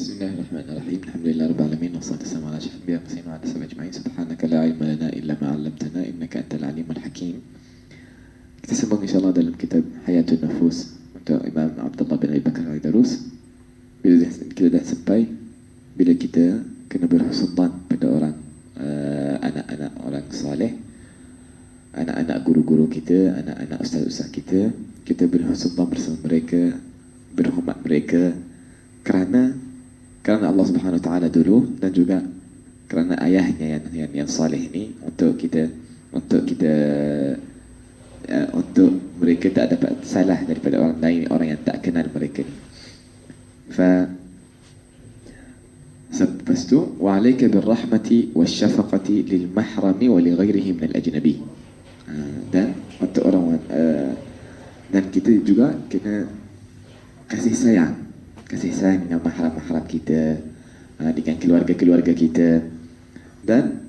Bismillahirrahmanirrahim. Alhamdulillahirabbil wassalatu wassalamu ala asyrafil anbiya'i wa ala alihi ajma'in. Subhanaka la ilma lana illa ma 'allamtana innaka antal alimul hakim. Kita sambung insyaallah dalam kitab Hayatun Nufus untuk Imam Abdullah bin Abi Bakar Al-Darus. Kita dah sampai bila kita kena berhusnuzan pada orang anak-anak orang saleh, anak-anak guru-guru kita, anak-anak ustaz-ustaz kita. Kita berhusnuzan bersama mereka, berhormat mereka kerana Allah Subhanahu Wa Taala dulu, dan juga kerana ayahnya yang saleh ini, untuk mereka tak dapat salah daripada orang lain, orang yang tak kenal mereka ni. Lepas tu, wa alayka bil rahmati wasyafaqati lil mahrami wa li ghairihi min al ajnabi. Dan untuk orang dan kita juga kena kasih sayang dengan mahram-mahram kita, dengan keluarga-keluarga kita, dan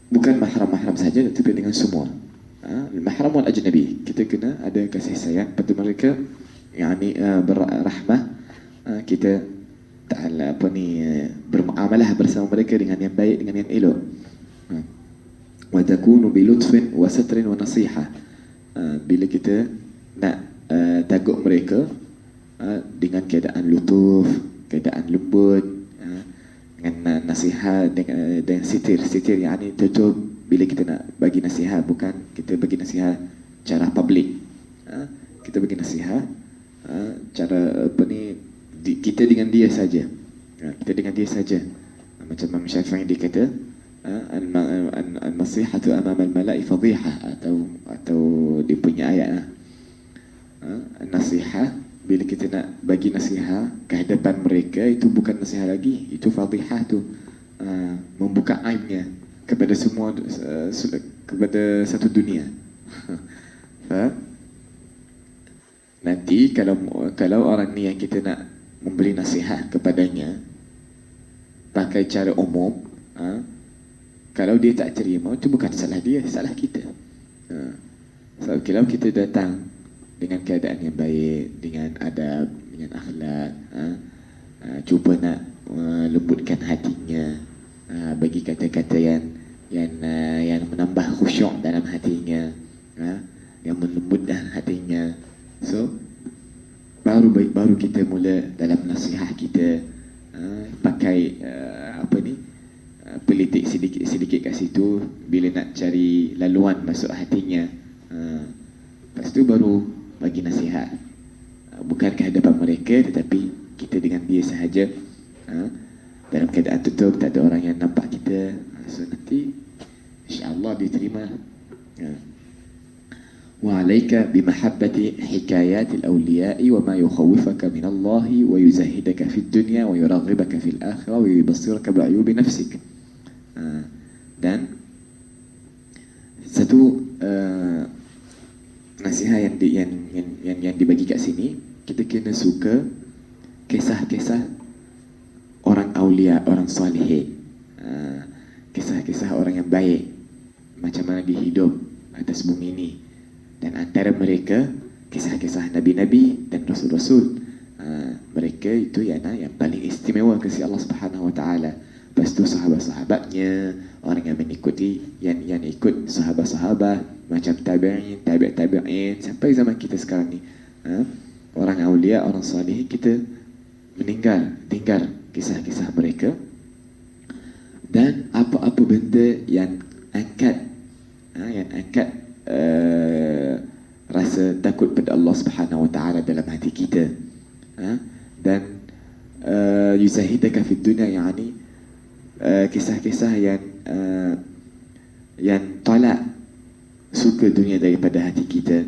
bukan mahram-mahram saja tetapi dengan semua. Mahram wal ajnabi, kita kena ada kasih sayang pada mereka, yakni berrahmah, kita bermuamalah bersama mereka dengan yang baik, dengan yang elok. Wa takunu bi lutfin wa satrin wa nasiha. Bila kita nak taguk mereka dengan keadaan lutuf, keadaan lembut, dengan nasihat, dengan sitir, yakni tutup. Bila kita nak bagi nasihat, bukan kita bagi nasihat cara publik, kita bagi nasihat cara kita dengan dia saja, macam Imam Syafi'i dia kata, an-nasihatu amama al-mala'i fadhiha, atau dia punya ayat, nasihat bila kita nak bagi nasihat ke hadapan mereka, itu bukan nasihat lagi, itu fadhihah tu, membuka aibnya kepada semua, kepada satu dunia. Nanti kalau orang ni yang kita nak memberi nasihat kepadanya pakai cara umum, kalau dia tak terima, itu bukan salah dia, salah kita. Sebab kalau kita datang dengan keadaan yang baik, dengan adab, dengan akhlak, cuba nak lembutkan hatinya, bagi kata-kata yang menambah khusyuk dalam hatinya, yang melembutkan hatinya. So baru kita mula dalam nasihat kita, pakai pelitik sedikit kat situ bila nak cari laluan masuk hatinya. Lepas tu baru bagi nasihat, bukan ke hadapan mereka, tetapi kita dengan dia sahaja, dalam keadaan tutup, tak ada orang yang nampak kita. So nanti insya-Allah diterima. Wa alayka bimahabbati hikayatil awliya'i wa ma yukhawwifaka min Allah wa yuzahidaka fid dunya wa yuraghibaka fil akhirah wa yubassiraka bi'uyubi nafsik. Dan satu nasihat yang dibagi kat sini, kita kena suka kisah-kisah orang awliya, orang salihin, kisah-kisah orang yang baik, macam mana dia hidup atas bumi ini. Dan antara mereka kisah-kisah Nabi-Nabi dan Rasul-Rasul. Mereka itu yang paling istimewa kasih Allah Subhanahu Wa Taala. Lepas tu sahabat-sahabatnya, orang yang mengikuti, yang ikut sahabat-sahabat, macam tabi'in, tabi'in, sampai zaman kita sekarang ni. Orang awliya, orang salih, kita tinggal kisah-kisah mereka. Dan apa-apa benda yang angkat rasa takut pada Allah Subhanahu Wa Taala dalam hati kita, dan yuzahidaka fid dunya, yakni kisah-kisah yang tolak suka dunia daripada hati kita,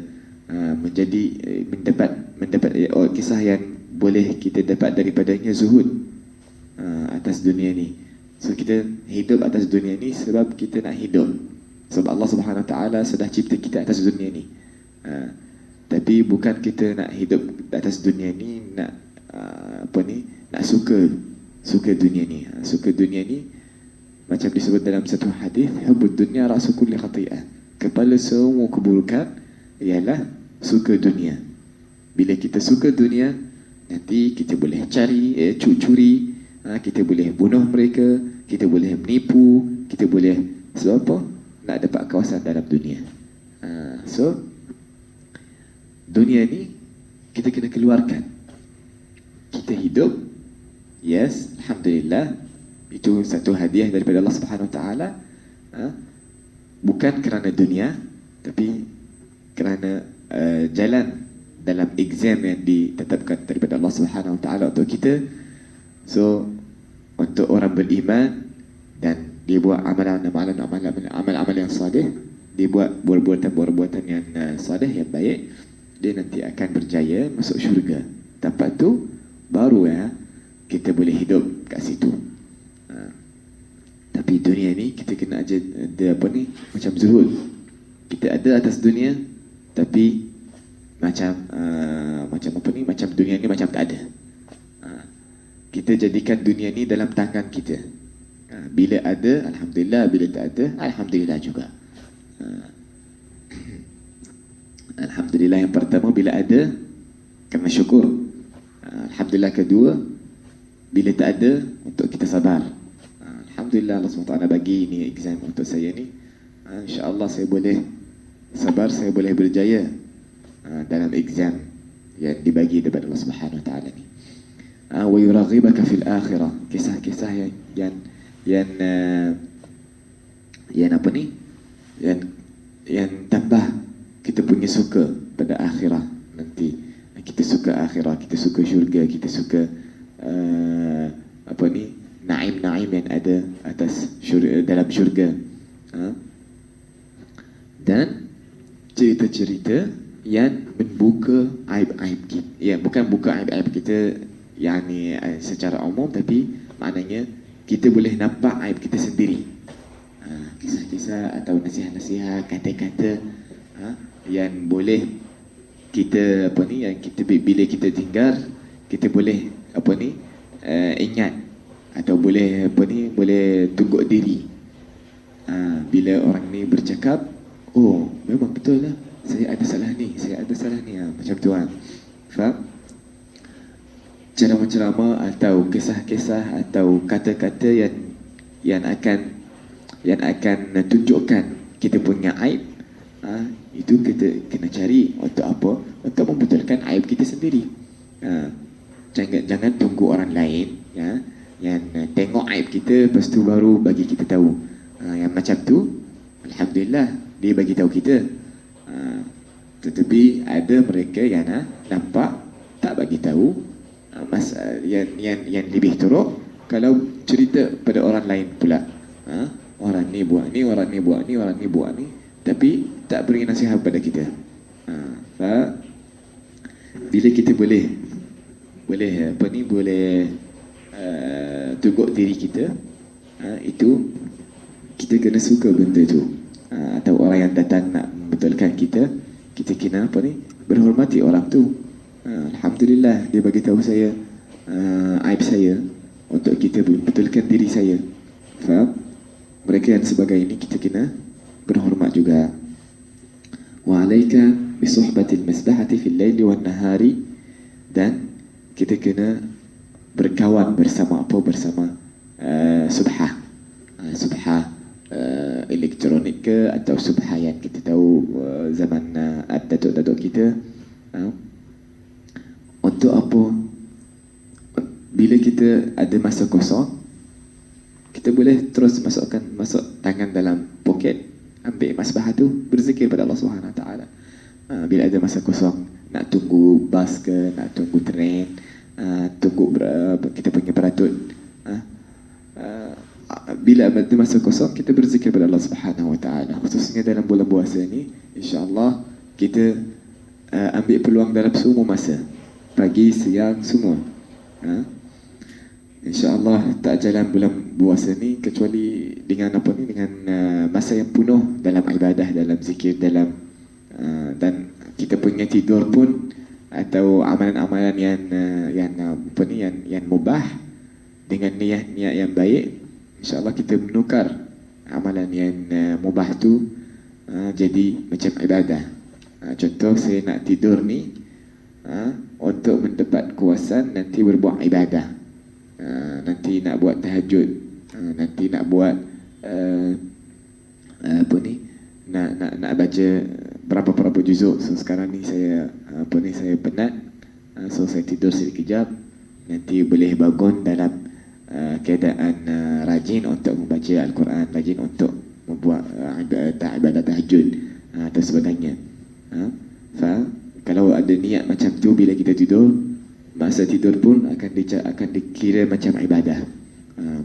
mendapat kisah yang boleh kita dapat daripadanya zuhud atas dunia ni. So kita hidup atas dunia ni sebab kita nak hidup, sebab Allah Subhanahu Wa Taala sudah cipta kita atas dunia ni. Tapi bukan kita nak hidup atas dunia ni nak suka dunia ni. Suka dunia ni macam disebut dalam satu hadis, hubbud dunya ra'su kulli khati'ah. Kepala semua keburukan ialah suka dunia. Bila kita suka dunia, nanti kita boleh curi, kita boleh bunuh mereka, kita boleh menipu, kita boleh, sebab apa? Nak dapat kawasan dalam dunia. So dunia ni kita kena keluarkan. Kita hidup, yes, alhamdulillah, itu satu hadiah daripada Allah Subhanahu Wa Taala. Bukan kerana dunia, tapi kerana jalan dalam exam yang ditetapkan daripada Allah Subhanahu Wa Taala untuk kita. So untuk orang beriman dan dia buat amalan yang salih, dia buat perbuatan yang salih, yang baik, dia nanti akan berjaya masuk syurga. Tempat tu baru kita boleh hidup kat situ. Tapi dunia ni kita kena aja macam zuhud. Kita ada atas dunia, tapi macam dunia ni macam tak ada. Kita jadikan dunia ni dalam tangan kita. Bila ada, alhamdulillah. Bila tak ada, alhamdulillah juga. Alhamdulillah yang pertama bila ada, kerana syukur. Alhamdulillah kedua, bila tak ada, untuk kita sabar. Alhamdulillah Allah SWT bagi ni exam untuk saya ni. InsyaAllah saya boleh sabar, saya boleh berjaya dalam exam yang dibagi daripada Allah Subhanahu Wa Taala ni. Wa yuraghibaka fil akhirah. Kisah-kisah yang apa ni? Yang tambah kita punya suka pada akhirah nanti. Kita suka akhirah, kita suka syurga, kita suka naim-naim yang ada atas dalam syurga. Dan cerita-cerita yang membuka aib-aib kita. Ya, bukan buka aib-aib kita yakni secara umum, tapi maknanya kita boleh nampak aib kita sendiri. Kisah-kisah atau nasihat-nasihat, kata-kata yang boleh kita yang kita bila kita tinggal, kita boleh ingat atau boleh boleh tunjuk diri. Bila orang ni bercakap, oh memang betul lah, saya ada salah ni, macam tu kan. Faham? Ceramah-ceramah atau kisah-kisah atau kata-kata yang akan tunjukkan kita punya aib, itu kita kena cari untuk apa? Untuk membetulkan aib kita sendiri. Jangan tunggu orang lain yang tengok aib kita, lepas tu baru bagi kita tahu. Yang macam tu, alhamdulillah dia bagi tahu kita. Tetapi ada mereka yang nampak tak bagi tahu. Yang lebih teruk kalau cerita pada orang lain pula. Orang ni buat ni, orang ni buat ni, orang ni buat ni, tapi tak beri nasihat pada kita. Bila kita boleh tunjuk diri kita, itu kita kena suka benda itu. Atau orang yang datang nak membetulkan kita kena berhormati orang tu. Alhamdulillah dia bagi tahu saya aib saya untuk kita betulkan diri saya. Faham? Mereka yang sebagai ini kita kena berhormat juga. Wa alaika bi suhbatil masbahati fil laili wan nahari, dan kita kena berkawan bersama subhah. Subhah elektronik ke atau subhah yang kita tahu zaman datuk-datuk kita. Untuk apa? Bila kita ada masa kosong, kita boleh terus masuk tangan dalam poket, ambil masbah tu, berzikir pada Allah Subhanahu Wa Taala. Bila ada masa kosong, nak tunggu bas ke, nak tunggu tren, tunggu kita punya beratut, bila ada masa kosong, kita berzikir pada Allah Subhanahu Wa Taala. Khususnya dalam bulan puasa ni, insya-Allah kita ambil peluang dalam semua masa, pagi, siang, semua. InsyaAllah tak jalan bulan puasa ni kecuali dengan dengan masa yang penuh dalam ibadah, dalam zikir, dalam dan kita punya tidur pun atau amalan-amalan yang mubah dengan niat-niat yang baik, insyaAllah kita menukar amalan yang mubah tu jadi macam ibadah. Contoh saya nak tidur ni, untuk mendapat kuasa nanti berbuat ibadah, nanti nak buat tahajud, nanti nak buat apa ni, nak baca berapa juzuk. So sekarang ni saya saya penat, so saya tidur sekejap, nanti boleh bangun dalam keadaan rajin untuk membaca Al-Quran, rajin untuk membuat ibadah tahajud atau sebagainya. Kalau ada niat macam tu, bila kita tidur, masa tidur pun akan dikira macam ibadah.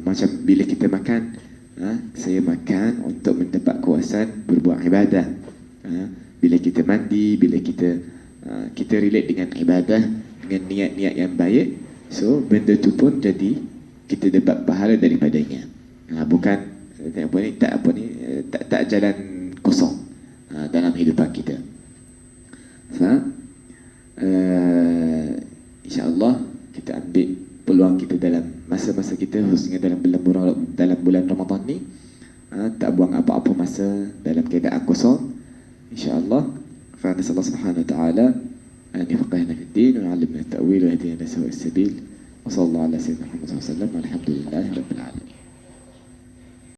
Macam bila kita makan, saya makan untuk mendapat kuasaan berbuat ibadah. Bila kita mandi, bila kita relate dengan ibadah dengan niat-niat yang baik, so benda tu pun jadi kita dapat pahala daripadanya. Bukan tak jalan kosong dalam hidupan kita. InsyaAllah kita ambil peluang kita dalam masa-masa kita, khususnya dalam bulan Ramadan ni, tak buang apa-apa masa dalam keadaan kosong. InsyaAllah. فنسأل الله سبحانه وتعالى أن يفقهنا في الدين ويعلمنا التأويل ويهدينا إلى سواء السبيل وصلى الله على سيدنا محمد صلى الله عليه وسلم والحمد لله رب العالمين.